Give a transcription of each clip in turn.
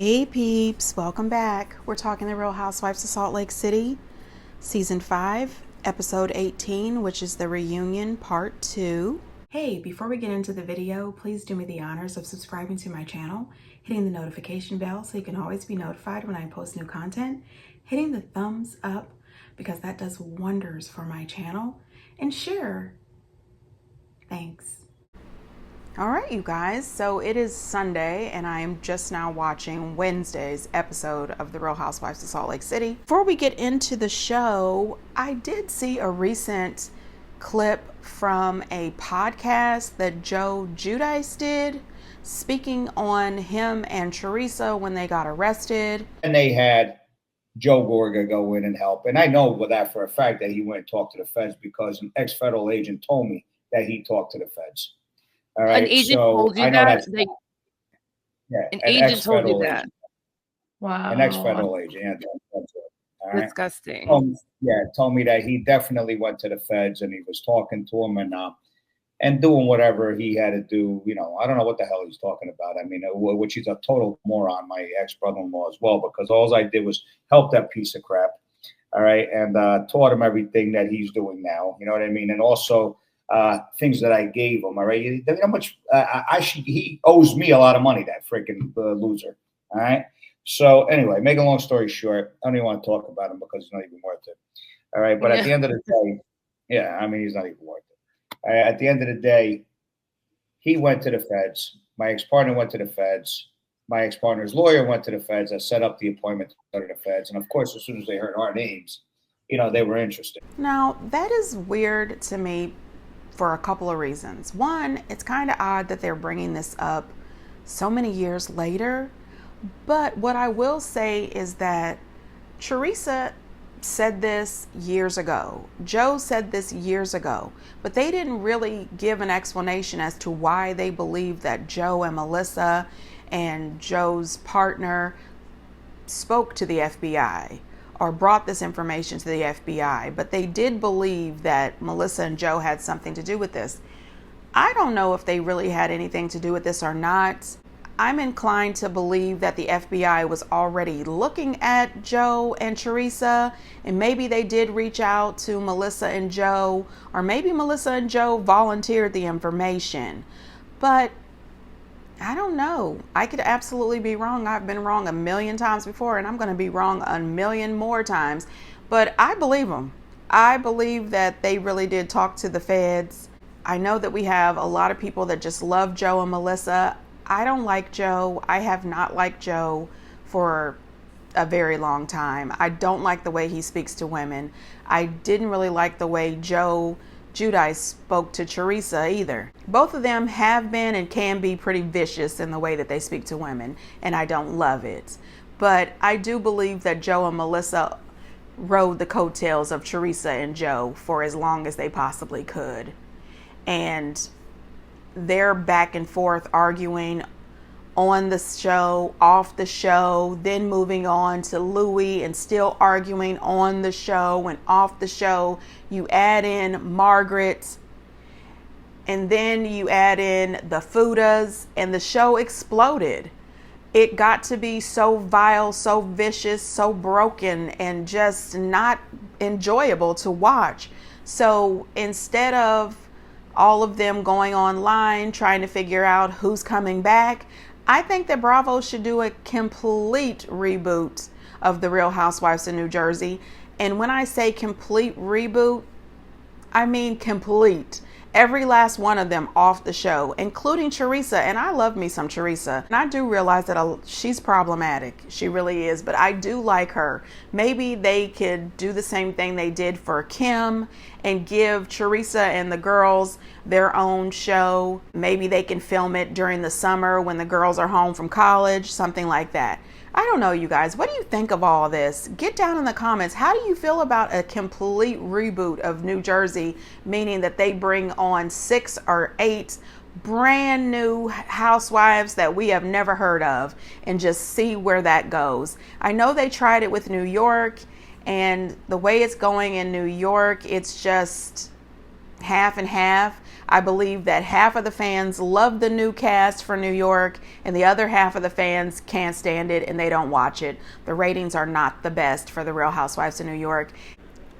Hey peeps, welcome back. We're talking The Real Housewives of Salt Lake City, Season 5, Episode 18, which is the reunion part 2. Hey, before we get into the video, please do me the honors of subscribing to my channel, hitting the notification bell so you can always be notified when I post new content, hitting the thumbs up because that does wonders for my channel, and share. Thanks. All right, you guys, so it is Sunday and I am just now watching Wednesday's episode of The Real Housewives of Salt Lake City. Before we get into the show, I did see a recent clip from a podcast that Joe Giudice did, speaking on him and Teresa when they got arrested. And they had Joe Gorga go in and help. And I know with that for a fact that he went and talked to the feds because an ex-federal agent told me that he talked to the feds. All right. An agent so told you I know that? an agent told you that? agent. Wow. An ex-federal agent. Yeah, that's it. All right? Disgusting. Told me that he definitely went to the feds and he was talking to them and doing whatever he had to do. You know, I don't know what the hell he's talking about. I mean, which he's a total moron, my ex-brother-in-law as well, because all I did was help that piece of crap. All right. And taught him everything that he's doing now. You know what I mean? And also things that I gave him. All right. You know how much he owes me a lot of money, that freaking loser. All right. So anyway, make a long story short, I don't even want to talk about him because he's not even worth it. All right. But at the end of the day, yeah, I mean, he's not even worth it. All right, at the end of the day, he went to the feds. My ex-partner went to the feds. My ex-partner's lawyer went to the feds. I set up the appointment to go to the feds. And of course, as soon as they heard our names, you know, they were interested. Now, that is weird to me for a couple of reasons. One, it's kind of odd that they're bringing this up so many years later. But what I will say is that Teresa said this years ago. Joe said this years ago. But they didn't really give an explanation as to why they believe that Joe and Melissa and Joe's partner spoke to the FBI or brought this information to the FBI, but they did believe that Melissa and Joe had something to do with this. I don't know if they really had anything to do with this or not. I'm inclined to believe that the FBI was already looking at Joe and Teresa, and maybe they did reach out to Melissa and Joe, or maybe Melissa and Joe volunteered the information. But I don't know. I could absolutely be wrong. I've been wrong a million times before, and I'm going to be wrong a million more times. But I believe them. I believe that they really did talk to the feds. I know that we have a lot of people that just love Joe and Melissa. I don't like Joe. I have not liked Joe for a very long time. I don't like the way he speaks to women. I didn't really like the way Joe Giudice spoke to Teresa either. Both of them have been and can be pretty vicious in the way that they speak to women, and I don't love it. But I do believe that Joe and Melissa rode the coattails of Teresa and Joe for as long as they possibly could. And they're back and forth arguing on the show, off the show, then moving on to Louis and still arguing on the show and off the show. You add in Margaret, and then you add in the Fudas, and the show exploded. It got to be so vile, so vicious, so broken, and just not enjoyable to watch. So instead of all of them going online trying to figure out who's coming back, I think that Bravo should do a complete reboot of The Real Housewives of New Jersey. And when I say complete reboot, I mean complete. Every last one of them off the show, including Teresa. And I love me some Teresa. And I do realize that she's problematic. She really is. But I do like her. Maybe they could do the same thing they did for Kim and give Teresa and the girls their own show. Maybe they can film it during the summer when the girls are home from college, something like that. I don't know, you guys. What do you think of all this? Get down in the comments. How do you feel about a complete reboot of New Jersey, meaning that they bring on 6 or 8 brand new housewives that we have never heard of and just see where that goes? I know they tried it with New York, and the way it's going in New York, it's just half and half. I believe that half of the fans love the new cast for New York and the other half of the fans can't stand it and they don't watch it. The ratings are not the best for the Real Housewives of New York.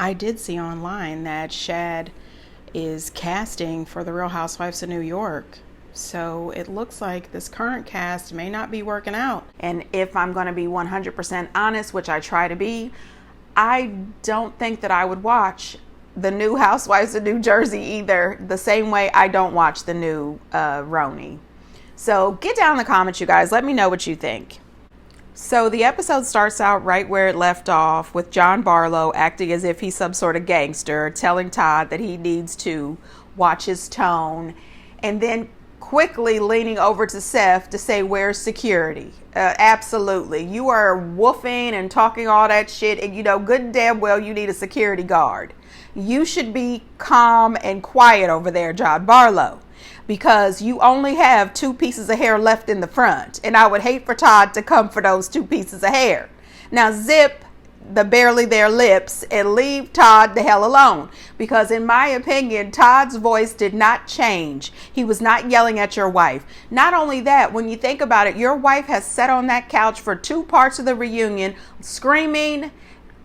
I did see online that Shad is casting for the Real Housewives of New York. So it looks like this current cast may not be working out. And if I'm going to be 100% honest, which I try to be, I don't think that I would watch the new Housewives of New Jersey either, the same way I don't watch the new Roni. So get down in the comments, you guys. Let me know what you think. So the episode starts out right where it left off, with John Barlow acting as if he's some sort of gangster, telling Todd that he needs to watch his tone, and then quickly leaning over to Seth to say, where's security? Absolutely. You are woofing and talking all that shit, and you know good and damn well you need a security guard. You should be calm and quiet over there, John Barlow, because you only have 2 pieces of hair left in the front. And I would hate for Todd to come for those 2 pieces of hair. Now zip the barely there lips and leave Todd the hell alone. Because in my opinion, Todd's voice did not change. He was not yelling at your wife. Not only that, when you think about it, your wife has sat on that couch for 2 parts of the reunion, screaming,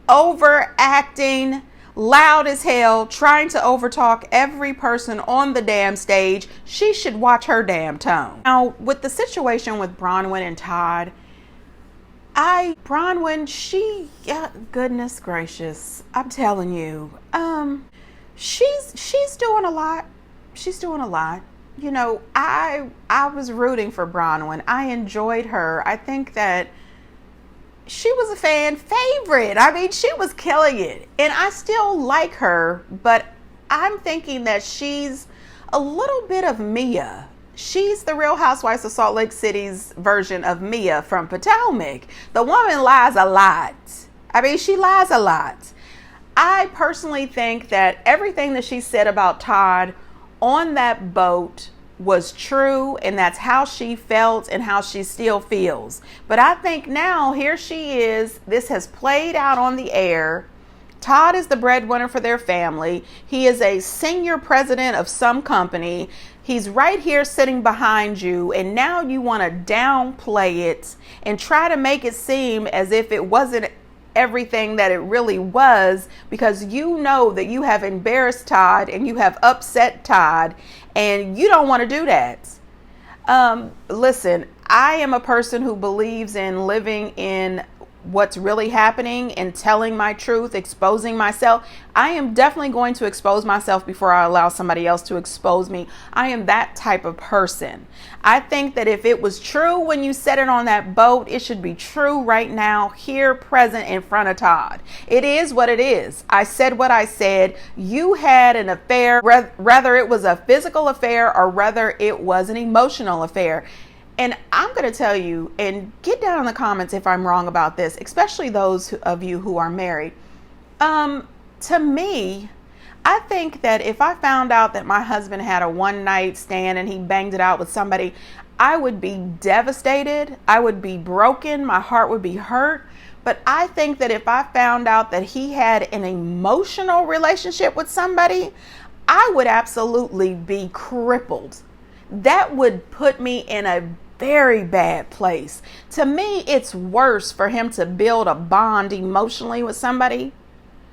overacting, loud as hell, trying to overtalk every person on the damn stage. She should watch her damn tone. Now, with the situation with Bronwyn and Todd, goodness gracious, I'm telling you, she's doing a lot. She's doing a lot. You know, I was rooting for Bronwyn. I enjoyed her. I think that she was a fan favorite. I mean, she was killing it. And I still like her, but I'm thinking that she's a little bit of Mia. She's the Real Housewives of Salt Lake City's version of Mia from Potomac. The woman lies a lot. I mean, she lies a lot. I personally think that everything that she said about Todd on that boat was true, and that's how she felt and how she still feels. But I think now here she is. This has played out on the air. Todd is the breadwinner for their family. He is a senior president of some company. He's right here sitting behind you, and now you want to downplay it and try to make it seem as if it wasn't everything that it really was, because you know that you have embarrassed Todd and you have upset Todd, and you don't want to do that. Listen, I am a person who believes in living in what's really happening and telling my truth, exposing myself. I am definitely going to expose myself before I allow somebody else to expose me. I am that type of person. I think that if it was true when you said it on that boat, it should be true right now, here, present, in front of Todd. It is what it is. I said what I said. You had an affair, whether it was a physical affair or whether it was an emotional affair. And I'm going to tell you, and get down in the comments if I'm wrong about this, especially those of you who are married. To me, I think that if I found out that my husband had a one-night stand and he banged it out with somebody, I would be devastated. I would be broken. My heart would be hurt. But I think that if I found out that he had an emotional relationship with somebody, I would absolutely be crippled. That would put me in a very bad place. To me, it's worse for him to build a bond emotionally with somebody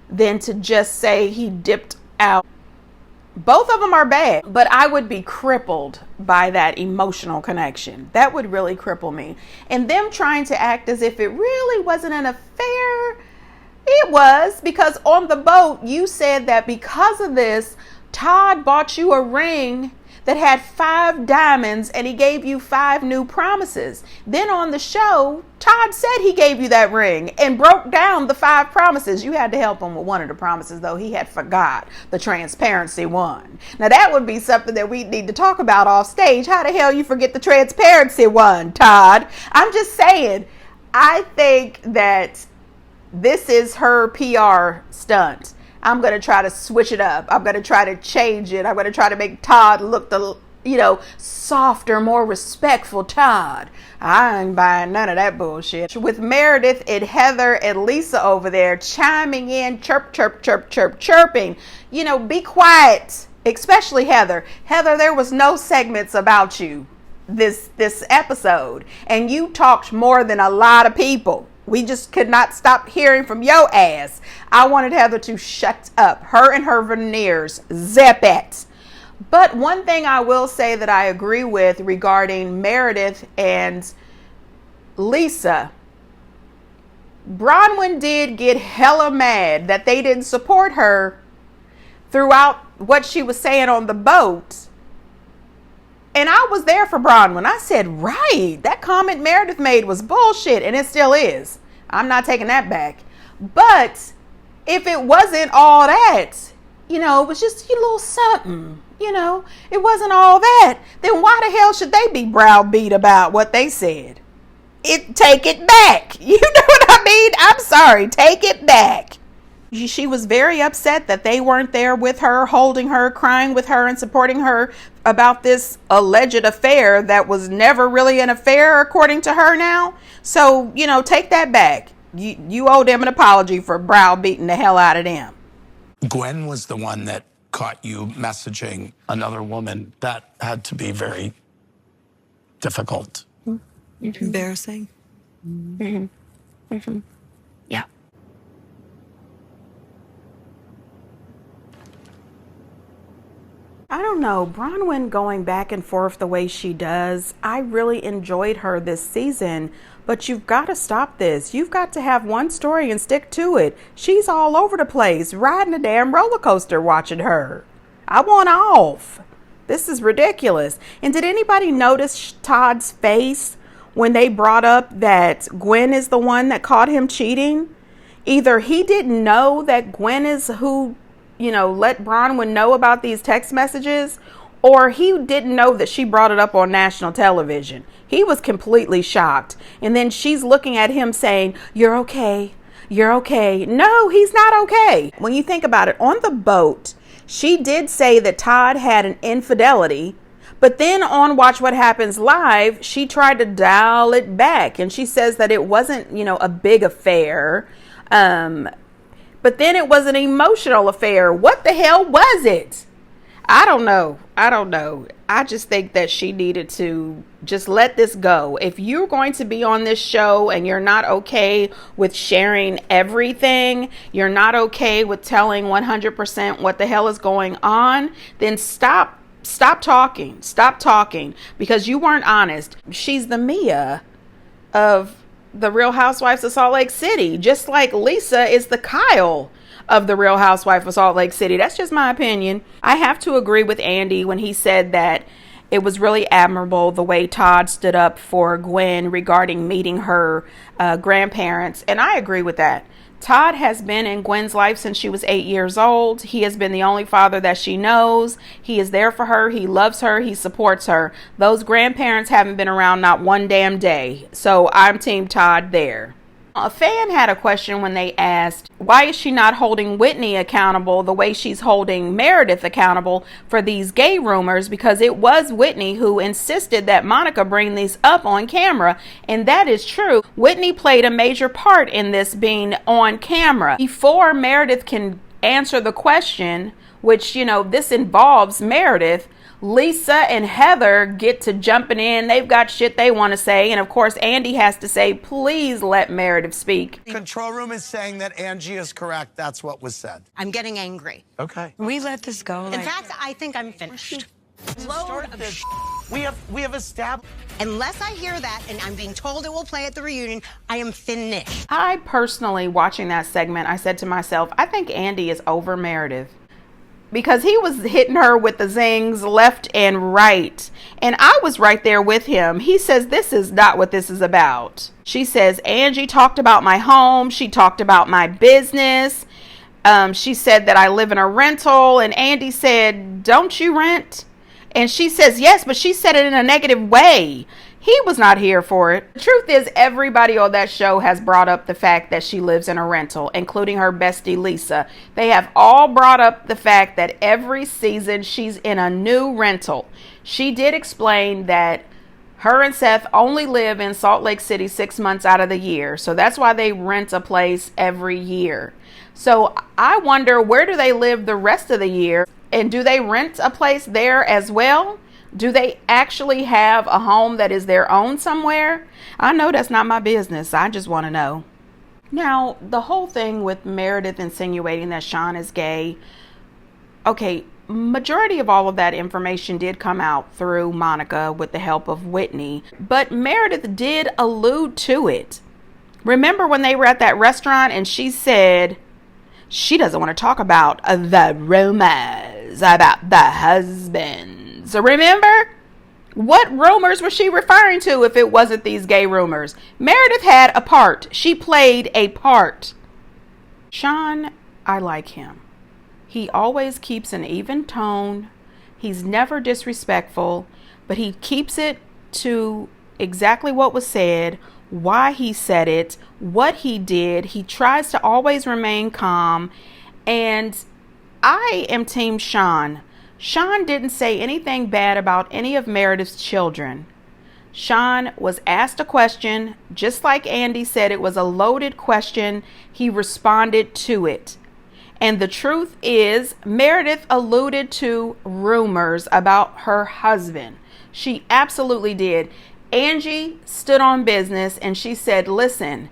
than to just say he dipped out. Both of them are bad, but I would be crippled by that emotional connection. That would really cripple me. And them trying to act as if it really wasn't an affair. It was, because on the boat, you said that because of this, Todd bought you a ring that had 5 diamonds and he gave you 5 new promises. Then on the show, Todd said he gave you that ring and broke down the 5 promises. You had to help him with one of the promises, though. He had forgot the transparency one. Now that would be something that we need to talk about off stage. How the hell you forget the transparency one, Todd? I'm just saying, I think that this is her PR stunt. I'm going to try to switch it up. I'm going to try to change it. I'm going to try to make Todd look softer, more respectful Todd. I ain't buying none of that bullshit. With Meredith and Heather and Lisa over there chiming in, chirp, chirp, chirp, chirp, chirping. Be quiet especially Heather. Heather, there was no segments about you this episode, and you talked more than a lot of people. We just could not stop hearing from your ass. I wanted Heather to shut up. Her and her veneers. Zip it. But one thing I will say that I agree with regarding Meredith and Lisa, Bronwyn did get hella mad that they didn't support her throughout what she was saying on the boat. And I was there for Bronwyn. I said, right, that comment Meredith made was bullshit, and it still is. I'm not taking that back. But if it wasn't all that, it was just a little something, it wasn't all that, then why the hell should they be browbeat about what they said? Take it back. You know what I mean? I'm sorry. Take it back. She was very upset that they weren't there with her, holding her, crying with her, and supporting her about this alleged affair that was never really an affair, according to her now. So, take that back. You owe them an apology for browbeating the hell out of them. Gwen was the one that caught you messaging another woman. That had to be very difficult. Mm-hmm. Embarrassing. Mm-hmm. Mm-hmm. Yeah. I don't know, Bronwyn going back and forth the way she does, I really enjoyed her this season, but you've got to stop this. You've got to have one story and stick to it. She's all over the place, riding a damn roller coaster watching her. I want off. This is ridiculous. And did anybody notice Todd's face when they brought up that Gwen is the one that caught him cheating? Either he didn't know that Gwen is who let Bronwyn know about these text messages, or he didn't know that she brought it up on national television. He was completely shocked. And then she's looking at him saying, "You're okay. You're okay." No, he's not okay. When you think about it, on the boat, she did say that Todd had an infidelity, but then on Watch What Happens Live, she tried to dial it back. And she says that it wasn't, a big affair. But then it was an emotional affair. What the hell was it? I don't know. I just think that she needed to just let this go. If you're going to be on this show and you're not okay with sharing everything, you're not okay with telling 100% what the hell is going on, then stop talking. Stop talking, because you weren't honest. She's the Mia of the Real Housewives of Salt Lake City, just like Lisa is the Kyle of the Real Housewife of Salt Lake City. That's just my opinion. I have to agree with Andy when he said that it was really admirable the way Todd stood up for Gwen regarding meeting her grandparents, and I agree with that. Todd has been in Gwen's life since she was 8 years old. He has been the only father that she knows. He is there for her. He loves her. He supports her. Those grandparents haven't been around not one damn day. So I'm Team Todd there. A fan had a question when they asked, why is she not holding Whitney accountable the way she's holding Meredith accountable for these gay rumors? Because it was Whitney who insisted that Monica bring these up on camera. And that is true. Whitney played a major part in this being on camera. Before Meredith can answer the question, which, this involves Meredith, Lisa and Heather get to jumping in. They've got shit they want to say. And of course, Andy has to say, please let Meredith speak. Control room is saying that Angie is correct. That's what was said. I'm getting angry. Okay. Can we let this go? In fact, I think I'm finished. Load of We have established. Unless I hear that and I'm being told it will play at the reunion, I am finished. I personally, watching that segment, I said to myself, I think Andy is over Meredith. Because he was hitting her with the zings left and right. And I was right there with him. He says, this is not what this is about. She says, Angie talked about my home. She talked about my business. She said that I live in a rental. And Andy said, don't you rent? And she says, yes, but she said it in a negative way. He was not here for it. The truth is, everybody on that show has brought up the fact that she lives in a rental, including her bestie, Lisa. They have all brought up the fact that every season she's in a new rental. She did explain that her and Seth only live in Salt Lake City 6 months out of the year. So that's why they rent a place every year. So I wonder, where do they live the rest of the year? And do they rent a place there as well? Do they actually have a home that is their own somewhere? I know that's not my business. I just want to know. Now, the whole thing with Meredith insinuating that Sean is gay, okay, majority of all of that information did come out through Monica with the help of Whitney, but Meredith did allude to it. Remember when they were at that restaurant and she said she doesn't want to talk about the rumors about the husbands. Remember? What rumors was she referring to if it wasn't these gay rumors? Meredith had a part. She played a part. Sean, I like him. He always keeps an even tone. He's never disrespectful, but he keeps it to exactly what was said, why he said it, what he did. He tries to always remain calm, and I am Team Sean. Sean didn't say anything bad about any of Meredith's children. Sean was asked a question, just like Andy said it was a loaded question. He responded to it. And the truth is, Meredith alluded to rumors about her husband. She absolutely did. Angie stood on business and she said, listen,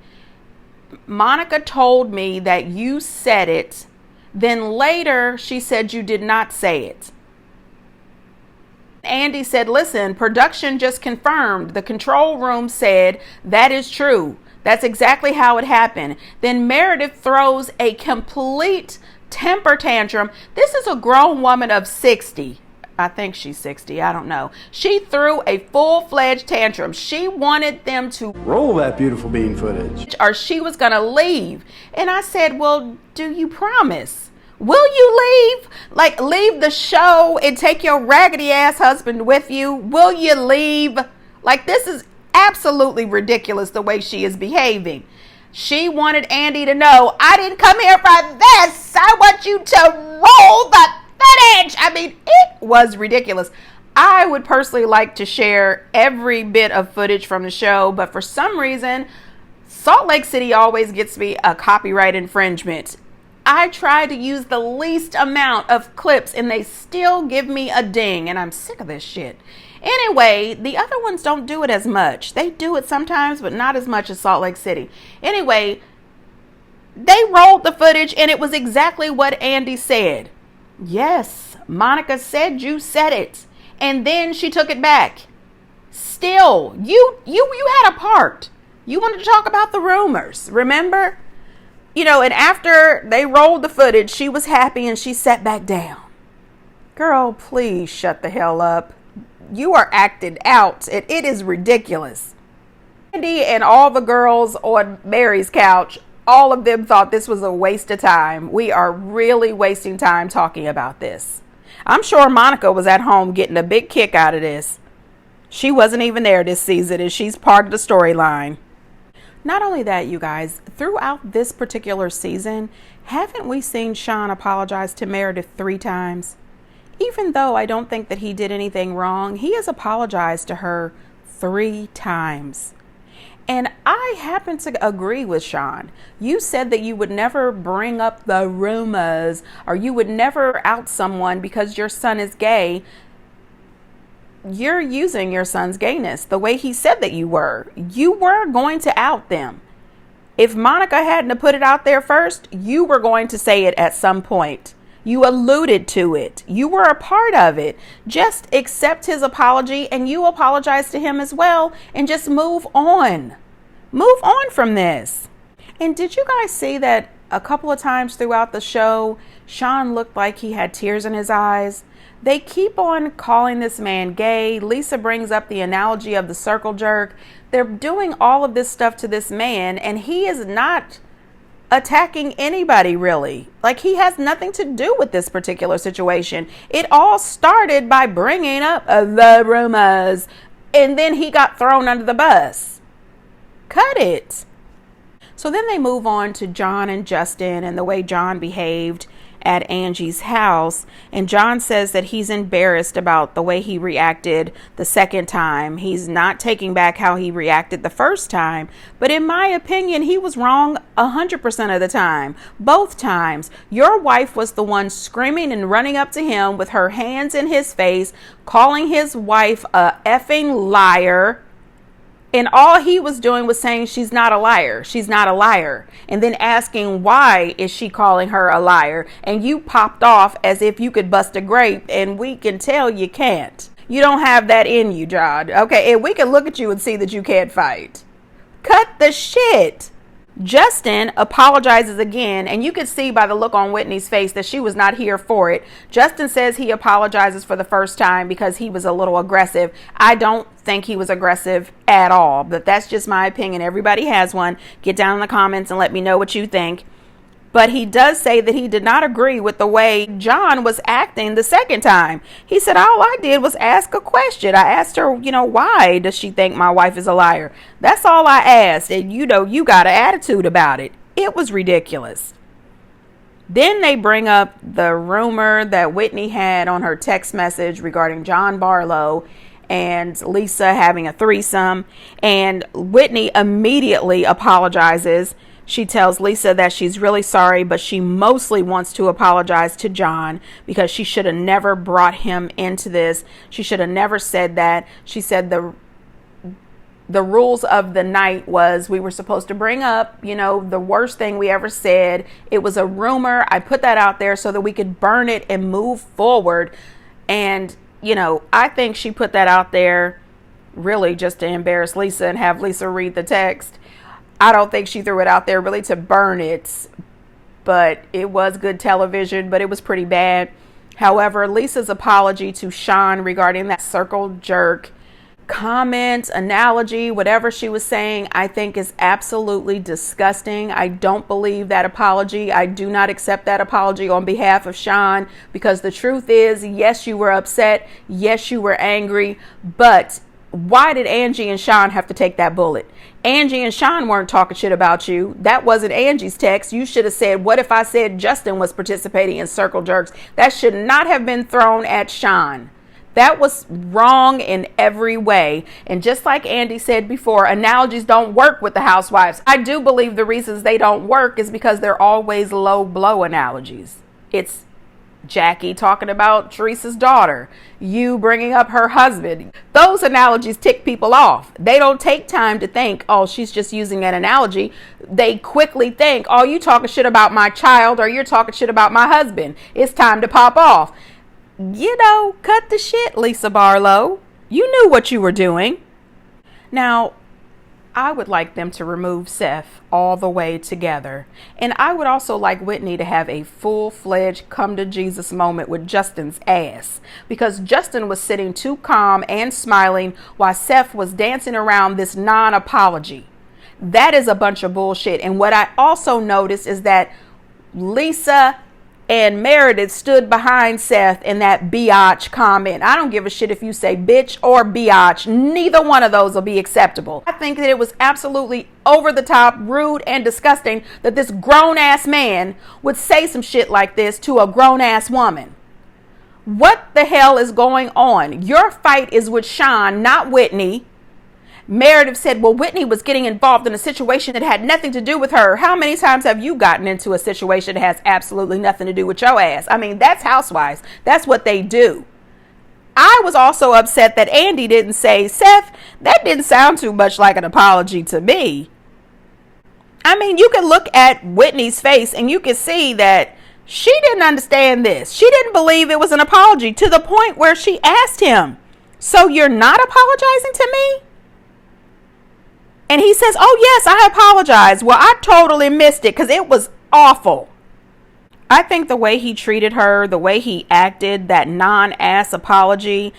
Monica told me that you said it. Then later she said you did not say it. Andy said, listen, production just confirmed. The control room said that is true. That's exactly how it happened. Then Meredith throws a complete temper tantrum. This is a grown woman of 60. I think she's 60. I don't know. She threw a full-fledged tantrum. She wanted them to roll that beautiful bean footage, or she was going to leave. And I said, well, do you promise? Will you leave? Like, leave the show and take your raggedy ass husband with you? Will you leave? Like, this is absolutely ridiculous the way she is behaving. She wanted Andy to know, I didn't come here for this. I want you to roll the footage. I mean, it was ridiculous. I would personally like to share every bit of footage from the show, but for some reason, Salt Lake City always gets me a copyright infringement. I try to use the least amount of clips and they still give me a ding, and I'm sick of this shit. Anyway, the other ones don't do it as much. They do it sometimes, but not as much as Salt Lake City. Anyway, they rolled the footage and it was exactly what Andy said. Yes, Monica said you said it. And then she took it back. Still, you had a part. You wanted to talk about the rumors, remember? You know, and after they rolled the footage, she was happy and she sat back down. Girl, please shut the hell up. You are acted out. It is ridiculous. Andy and all the girls on Mary's couch, all of them thought this was a waste of time. We are really wasting time talking about this. I'm sure Monica was at home getting a big kick out of this. She wasn't even there this season and she's part of the storyline. Not only that, you guys, throughout this particular season, haven't we seen Sean apologize to Meredith 3 times? Even though I don't think that he did anything wrong, he has apologized to her 3 times. And I happen to agree with Sean. You said that you would never bring up the rumors or you would never out someone because your son is gay. You're using your son's gayness the way he said that you were. You were going to out them. If Monica hadn't put it out there first, you were going to say it at some point. You alluded to it. You were a part of it. Just accept his apology and you apologize to him as well and just move on. Move on from this. And did you guys see that a couple of times throughout the show, Sean looked like he had tears in his eyes? They keep on calling this man gay. Lisa brings up the analogy of the circle jerk. They're doing all of this stuff to this man and he is not attacking anybody really. Like, he has nothing to do with this particular situation. It all started by bringing up the rumors and then he got thrown under the bus. Cut it. So then they move on to John and Justin and the way John behaved. at Angie's house. And John says that he's embarrassed about the way he reacted the second time. He's not taking back how he reacted the first time. But in my opinion, he was wrong 100% of the time. Both times. Your wife was the one screaming and running up to him with her hands in his face, calling his wife a effing liar. And all he was doing was saying, she's not a liar. She's not a liar. And then asking, why is she calling her a liar? And you popped off as if you could bust a grape. And we can tell you can't. You don't have that in you, John. Okay, and we can look at you and see that you can't fight. Cut the shit. Justin apologizes again, and you could see by the look on Whitney's face that she was not here for it. Justin says he apologizes for the first time because he was a little aggressive. I don't think he was aggressive at all, but that's just my opinion. Everybody has one. Get down in the comments and let me know what you think. But he does say that he did not agree with the way John was acting the second time. He said, all I did was ask a question. I asked her, why does she think my wife is a liar? That's all I asked. And you got an attitude about it. It was ridiculous. Then they bring up the rumor that Whitney had on her text message regarding John Barlow and Lisa having a threesome. And Whitney immediately apologizes. She tells Lisa that she's really sorry, but she mostly wants to apologize to John because she should have never brought him into this. She should have never said that. She said the rules of the night was we were supposed to bring up, the worst thing we ever said. It was a rumor. I put that out there so that we could burn it and move forward. And, I think she put that out there really just to embarrass Lisa and have Lisa read the text. I don't think she threw it out there really to burn it, but it was good television, but it was pretty bad. However, Lisa's apology to Sean regarding that circle jerk comment, analogy, whatever she was saying, I think is absolutely disgusting. I don't believe that apology. I do not accept that apology on behalf of Sean, because the truth is, yes, you were upset. Yes, you were angry, but why did Angie and Sean have to take that bullet? Angie and Sean weren't talking shit about you. That wasn't Angie's text. You should have said, what if I said Justin was participating in circle jerks? That should not have been thrown at Sean. That was wrong in every way. And just like Andy said before, analogies don't work with the Housewives. I do believe the reasons they don't work is because they're always low blow analogies. It's Jackie talking about Teresa's daughter, you bringing up her husband. Those analogies tick people off. They don't take time to think, oh, she's just using an analogy. They quickly think, oh, you talking shit about my child, or you're talking shit about my husband. It's time to pop off. Cut the shit, Lisa Barlow. You knew what you were doing. Now, I would like them to remove Seth all the way together. And I would also like Whitney to have a full-fledged come to Jesus moment with Justin's ass, because Justin was sitting too calm and smiling while Seth was dancing around this non-apology. That is a bunch of bullshit. And what I also noticed is that Lisa and Meredith stood behind Seth in that biatch comment. I don't give a shit if you say bitch or biatch. Neither one of those will be acceptable. I think that it was absolutely over the top, rude, and disgusting that this grown-ass man would say some shit like this to a grown-ass woman. What the hell is going on? Your fight is with Sean, not Whitney. Meredith said, well, Whitney was getting involved in a situation that had nothing to do with her. How many times have you gotten into a situation that has absolutely nothing to do with your ass? I mean, that's Housewives. That's what they do. I was also upset that Andy didn't say, Seth, that didn't sound too much like an apology to me. I mean, you can look at Whitney's face and you can see that she didn't understand this. She didn't believe it was an apology, to the point where she asked him, so you're not apologizing to me? And he says, oh, yes, I apologize. Well, I totally missed it because it was awful. I think the way he treated her, the way he acted, that non-ass apology,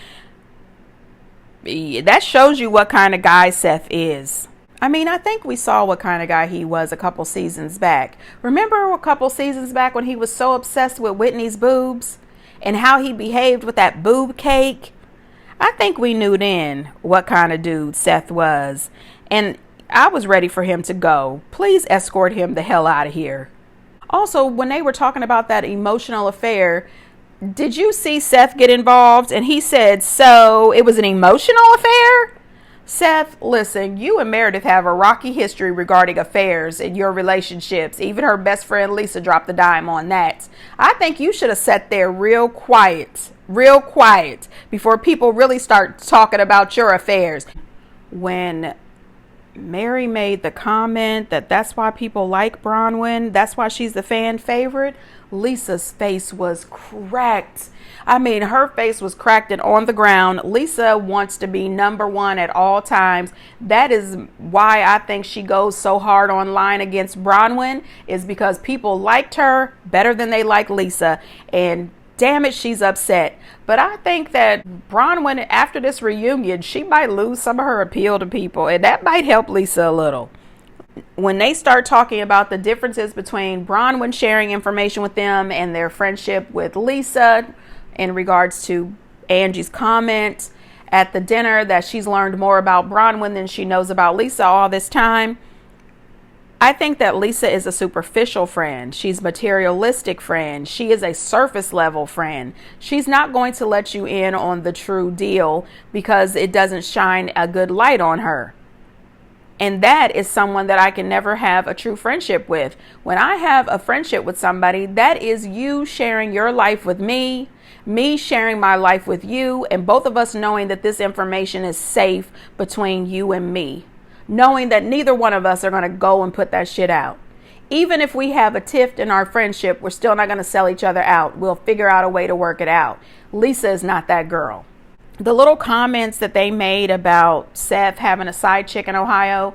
that shows you what kind of guy Seth is. I mean, I think we saw what kind of guy he was a couple seasons back. Remember a couple seasons back when he was so obsessed with Whitney's boobs and how he behaved with that boob cake? I think we knew then what kind of dude Seth was. And I was ready for him to go. Please escort him the hell out of here. Also, when they were talking about that emotional affair, did you see Seth get involved? And he said, so it was an emotional affair? Seth, listen, you and Meredith have a rocky history regarding affairs in your relationships. Even her best friend Lisa dropped the dime on that. I think you should have sat there real quiet before people really start talking about your affairs. When Mary made the comment that that's why people like Bronwyn, that's why she's the fan favorite, Lisa's face was cracked. I mean, her face was cracked and on the ground. Lisa wants to be number one at all times. That is why I think she goes so hard online against Bronwyn, is because people liked her better than they like Lisa. And damn it, she's upset. But I think that Bronwyn, after this reunion, she might lose some of her appeal to people, and that might help Lisa a little. When they start talking about the differences between Bronwyn sharing information with them and their friendship with Lisa in regards to Angie's comment at the dinner that she's learned more about Bronwyn than she knows about Lisa all this time, I think that Lisa is a superficial friend. She's a materialistic friend. She is a surface level friend. She's not going to let you in on the true deal because it doesn't shine a good light on her. And that is someone that I can never have a true friendship with. When I have a friendship with somebody, that is you sharing your life with me sharing my life with you, and both of us knowing that this information is safe between you and me. Knowing that neither one of us are going to go and put that shit out. Even if we have a tiff in our friendship, we're still not going to sell each other out. We'll figure out a way to work it out. Lisa is not that girl. The little comments that they made about Seth having a side chick in Ohio,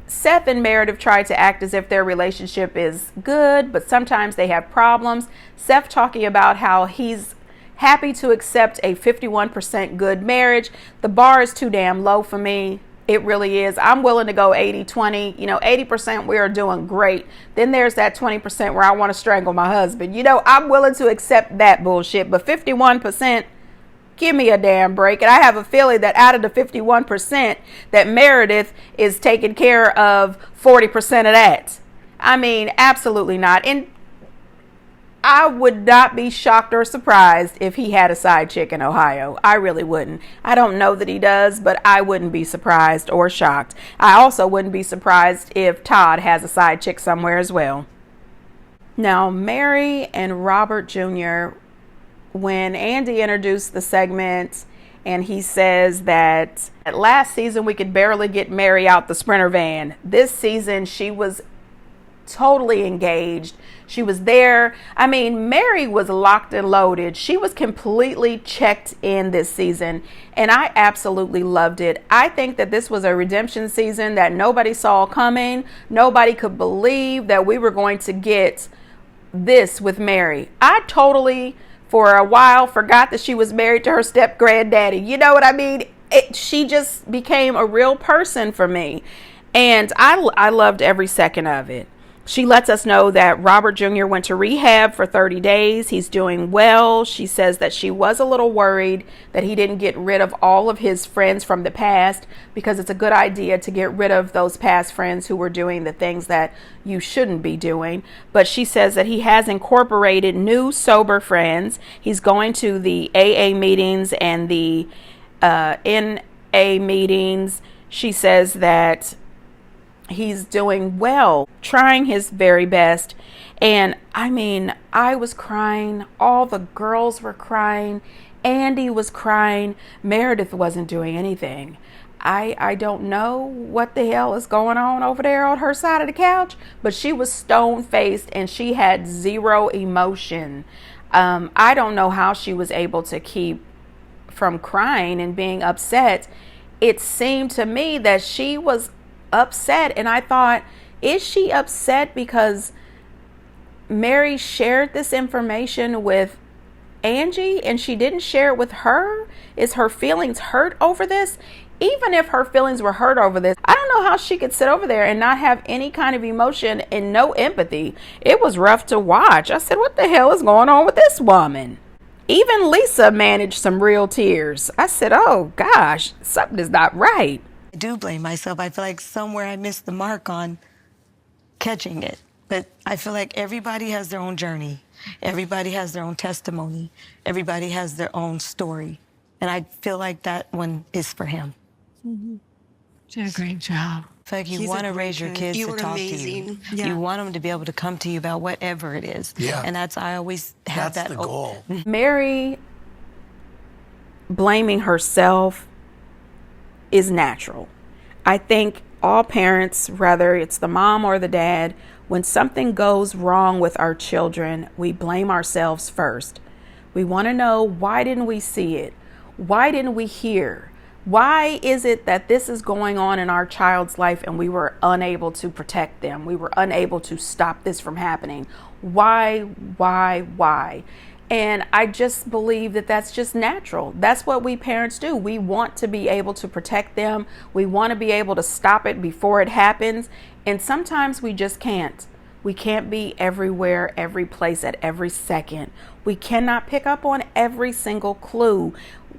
Seth and Meredith tried to act as if their relationship is good, but sometimes they have problems. Seth talking about how he's happy to accept a 51% good marriage. The bar is too damn low for me. It really is. I'm willing to go 80-20. 80% we are doing great. Then there's that 20% where I want to strangle my husband. I'm willing to accept that bullshit. But 51%, give me a damn break. And I have a feeling that out of the 51%, that Meredith is taking care of 40% of that. I mean, absolutely not. And I would not be shocked or surprised if he had a side chick in Ohio. I really wouldn't. I don't know that he does, but I wouldn't be surprised or shocked. I also wouldn't be surprised if Todd has a side chick somewhere as well. Now, Mary and Robert Jr., when Andy introduced the segment and he says that last season we could barely get Mary out the Sprinter van. This season she was totally engaged. She was there. I mean, Mary was locked and loaded. She was completely checked in this season, and I absolutely loved it. I think that this was a redemption season that nobody saw coming. Nobody could believe that we were going to get this with Mary. I totally, for a while, forgot that she was married to her step granddaddy. You know what I mean? She just became a real person for me, and I loved every second of it. She lets us know that Robert Jr. went to rehab for 30 days. He's doing well. She says that she was a little worried that he didn't get rid of all of his friends from the past, because it's a good idea to get rid of those past friends who were doing the things that you shouldn't be doing. But she says that he has incorporated new sober friends. He's going to the AA meetings and the NA meetings. She says that he's doing well, trying his very best. And I mean, I was crying. All the girls were crying. Andy was crying. Meredith wasn't doing anything. I don't know what the hell is going on over there on her side of the couch, but she was stone-faced and she had zero emotion. I don't know how she was able to keep from crying and being upset. It seemed to me that she was upset, and I thought, is she upset because Mary shared this information with Angie and she didn't share it with her? Is her feelings hurt over this? Even if her feelings were hurt over this, I don't know how she could sit over there and not have any kind of emotion and no empathy. It was rough to watch. I said, what the hell is going on with this woman? Even Lisa managed some real tears. I said, oh gosh, something is not right. I do blame myself. I feel like somewhere I missed the mark on catching it. But I feel like everybody has their own journey. Everybody has their own testimony. Everybody has their own story. And I feel like that one is for him. She did a great job. I feel like you He's a want to great raise your kid. kids You to were talk to amazing. you. Yeah. You want them to be able to come to you about whatever it is. Yeah. And I always have That's that. the goal. Mary blaming herself is natural. I think all parents, whether it's the mom or the dad, when something goes wrong with our children, we blame ourselves first. We want to know, why didn't we see it? Why didn't we hear? Why is it that this is going on in our child's life and we were unable to protect them? We were unable to stop this from happening. Why? And I just believe that that's just natural. That's what we parents do. We want to be able to protect them. We want to be able to stop it before it happens. And sometimes we just can't. We can't be everywhere, every place, at every second. We cannot pick up on every single clue.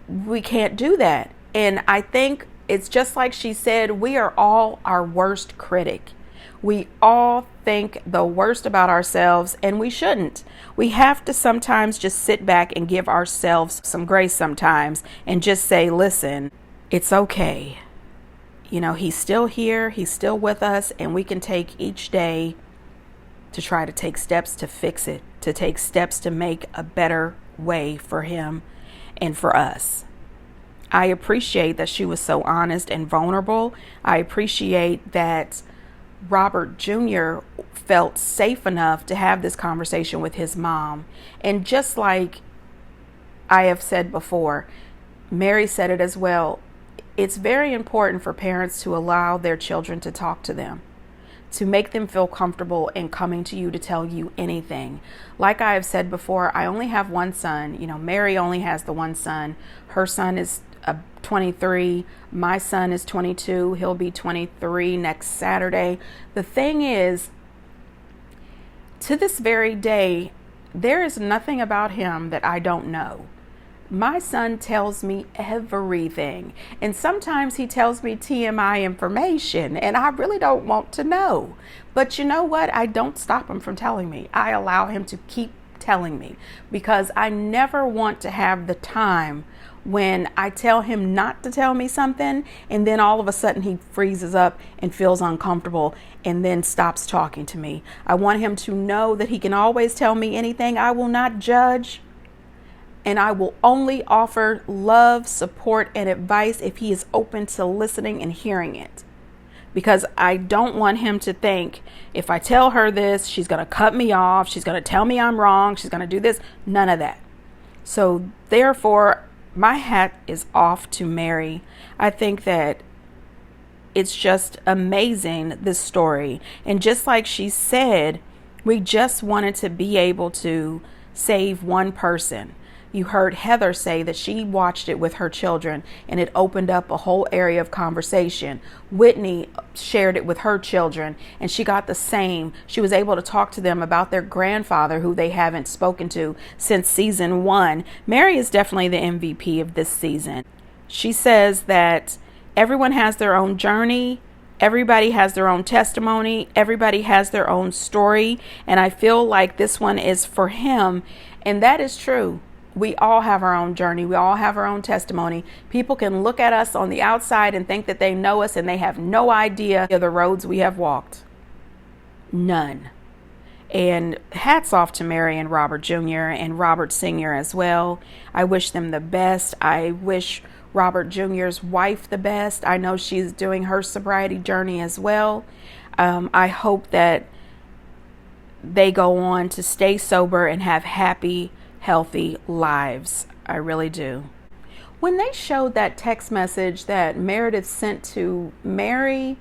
We can't do that. And I think it's just like she said, we are all our worst critic. We all think the worst about ourselves, and we shouldn't. We have to sometimes just sit back and give ourselves some grace sometimes and just say, listen, it's okay. You know, he's still here. He's still with us, and we can take each day to try to take steps to fix it, to take steps to make a better way for him and for us. I appreciate that she was so honest and vulnerable. I appreciate that Robert Jr. felt safe enough to have this conversation with his mom. And just like I have said before, Mary said it as well, it's very important for parents to allow their children to talk to them, to make them feel comfortable in coming to you to tell you anything. Like I have said before, I only have one son. You know, Mary only has the one son. Her son is 23. My son is 22. He'll be 23 next Saturday. The thing is, to this very day, there is nothing about him that I don't know. My son tells me everything. And sometimes he tells me TMI information, and I really don't want to know. But you know what? I don't stop him from telling me. I allow him to keep telling me, because I never want to have the time when I tell him not to tell me something, and then all of a sudden he freezes up and feels uncomfortable and then stops talking to me. I want him to know that he can always tell me anything. I will not judge, and I will only offer love, support, and advice if he is open to listening and hearing it. Because I don't want him to think, if I tell her this, she's going to cut me off, she's going to tell me I'm wrong, she's going to do this. None of that. So therefore, my hat is off to Mary. I think that it's just amazing, this story. And just like she said, we just wanted to be able to save one person. You heard Heather say that she watched it with her children and it opened up a whole area of conversation. Whitney shared it with her children and she got the same. She was able to talk to them about their grandfather, who they haven't spoken to since season 1. Mary is definitely the MVP of this season. She says that everyone has their own journey. Everybody has their own testimony. Everybody has their own story. And I feel like this one is for him. And that is true. We all have our own journey. We all have our own testimony. People can look at us on the outside and think that they know us, and they have no idea of the roads we have walked. None. And hats off to Mary and Robert Jr. and Robert Sr. as well. I wish them the best. I wish Robert Jr.'s wife the best. I know she's doing her sobriety journey as well. I hope that they go on to stay sober and have happy, healthy lives. I really do. When they showed that text message that Meredith sent to Mary,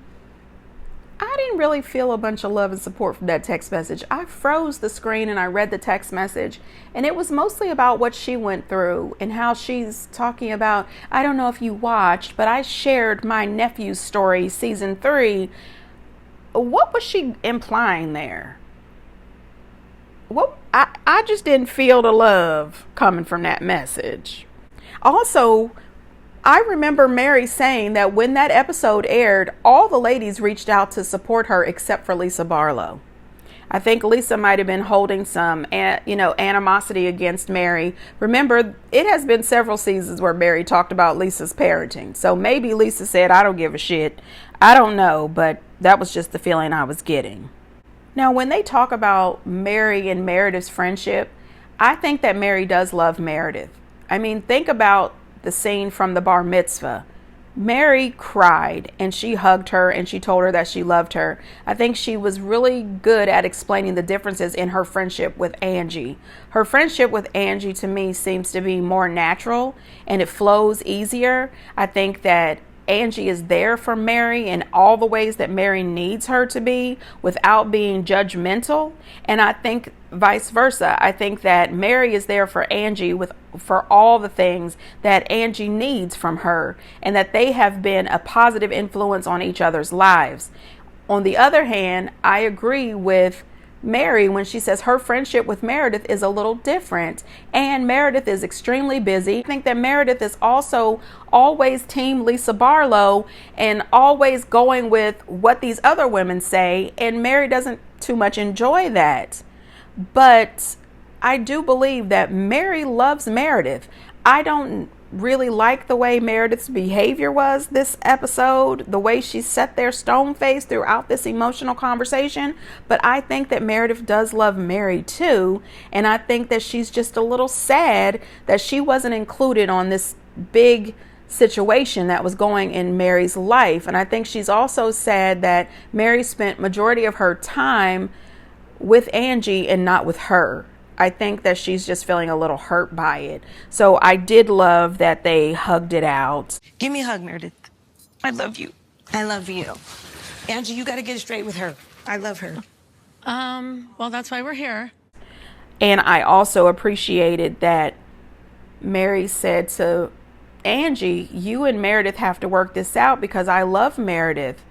I didn't really feel a bunch of love and support from that text message. I froze the screen and I read the text message, and it was mostly about what she went through and how she's talking about, I don't know if you watched, but I shared my nephew's story, season 3. What was she implying there? Well, I just didn't feel the love coming from that message. Also, I remember Mary saying that when that episode aired, all the ladies reached out to support her except for Lisa Barlow. I think Lisa might have been holding some, animosity against Mary. Remember, it has been several seasons where Mary talked about Lisa's parenting. So maybe Lisa said, I don't give a shit. I don't know, but that was just the feeling I was getting. Now, when they talk about Mary and Meredith's friendship, I think that Mary does love Meredith. I mean, think about the scene from the bar mitzvah. Mary cried and she hugged her and she told her that she loved her. I think she was really good at explaining the differences in her friendship with Angie. Her friendship with Angie to me seems to be more natural and it flows easier. I think that Angie is there for Mary in all the ways that Mary needs her to be without being judgmental. And I think vice versa. I think that Mary is there for Angie for all the things that Angie needs from her, and that they have been a positive influence on each other's lives. On the other hand, I agree with Mary when she says her friendship with Meredith is a little different, and Meredith is extremely busy. I think that Meredith is also always team Lisa Barlow and always going with what these other women say, and Mary doesn't too much enjoy that. But I do believe that Mary loves Meredith. I don't really like the way Meredith's behavior was this episode, the way she sat there stone-faced throughout this emotional conversation. But I think that Meredith does love Mary too. And I think that she's just a little sad that she wasn't included on this big situation that was going in Mary's life. And I think she's also sad that Mary spent majority of her time with Angie and not with her. I think that she's just feeling a little hurt by it. So I did love that they hugged it out. Give me a hug, Meredith. I love you. I love you. Angie, you got to get straight with her. I love her. Well, that's why we're here. And I also appreciated that Mary said to Angie, you and Meredith have to work this out because I love Meredith.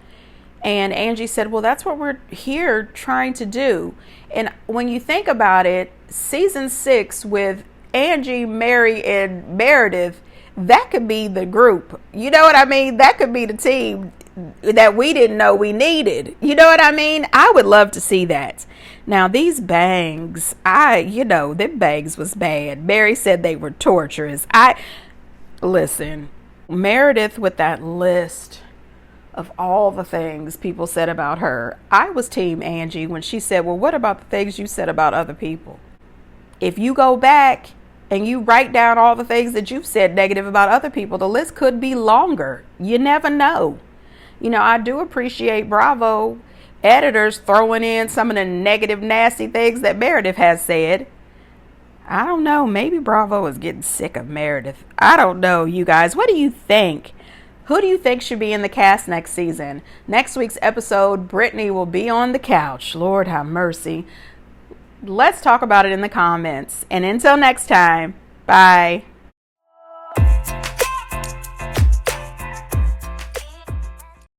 And Angie said, well, that's what we're here trying to do. And when you think about it, season 6 with Angie, Mary, and Meredith, that could be the group. You know what I mean? That could be the team that we didn't know we needed. You know what I mean? I would love to see that. Now, these bangs, them bangs was bad. Mary said they were torturous. Listen, Meredith with that list of all the things people said about her. I was team Angie when she said, well, what about the things you said about other people? If you go back and you write down all the things that you've said negative about other people, the list could be longer. You never know. I do appreciate Bravo editors throwing in some of the negative, nasty things that Meredith has said. I don't know. Maybe Bravo is getting sick of Meredith. I don't know, you guys. What do you think? Who do you think should be in the cast next season? Next week's episode, Brittany will be on the couch. Lord have mercy. Let's talk about it in the comments. And until next time, bye.